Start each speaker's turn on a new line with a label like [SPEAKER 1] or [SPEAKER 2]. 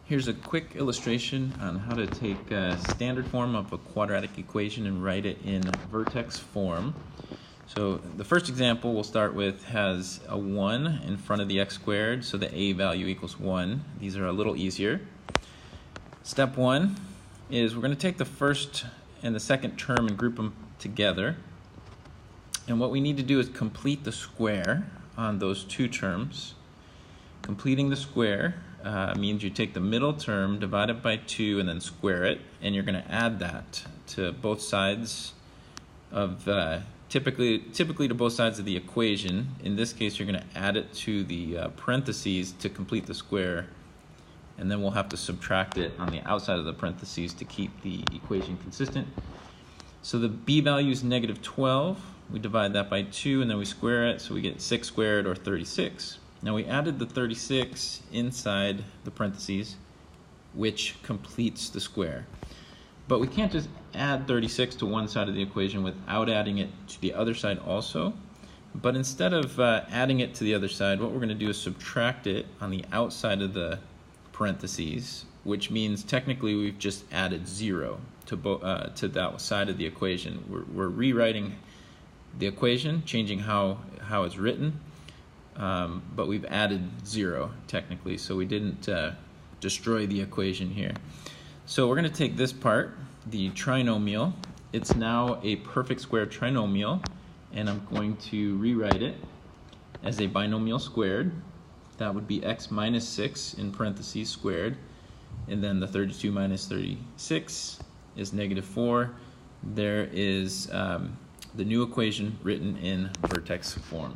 [SPEAKER 1] Here's a quick illustration on how to take a standard form of a quadratic equation and write it in vertex form. So the first example we'll start with has a 1 in front of the x squared, so the a value equals 1. These are a little easier. Step 1 is we're going to take the first and the second term and group them together. And what we need to do is complete the square on those two terms. Completing the square means you take the middle term, divide it by 2, and then square it, and you're going to add that to both sides of, typically to both sides of the equation. In this case, you're going to add it to the parentheses to complete the square, and then we'll have to subtract it on the outside of the parentheses to keep the equation consistent. So the b value is negative 12. We divide that by 2, and then we square it, so we get 6 squared, or 36. Now we added the 36 inside the parentheses, which completes the square. But we can't just add 36 to one side of the equation without adding it to the other side also. But instead of adding it to the other side, what we're going to do is subtract it on the outside of the parentheses, which means technically we've just added 0 to that side of the equation. We're rewriting the equation, changing how it's written. But we've added 0 technically, so we didn't destroy the equation here. So we're going to take this part, the trinomial. It's now a perfect square trinomial, and I'm going to rewrite it as a binomial squared. That would be x minus 6 in parentheses squared, and then the 32 minus 36 is negative 4. There is the new equation written in vertex form.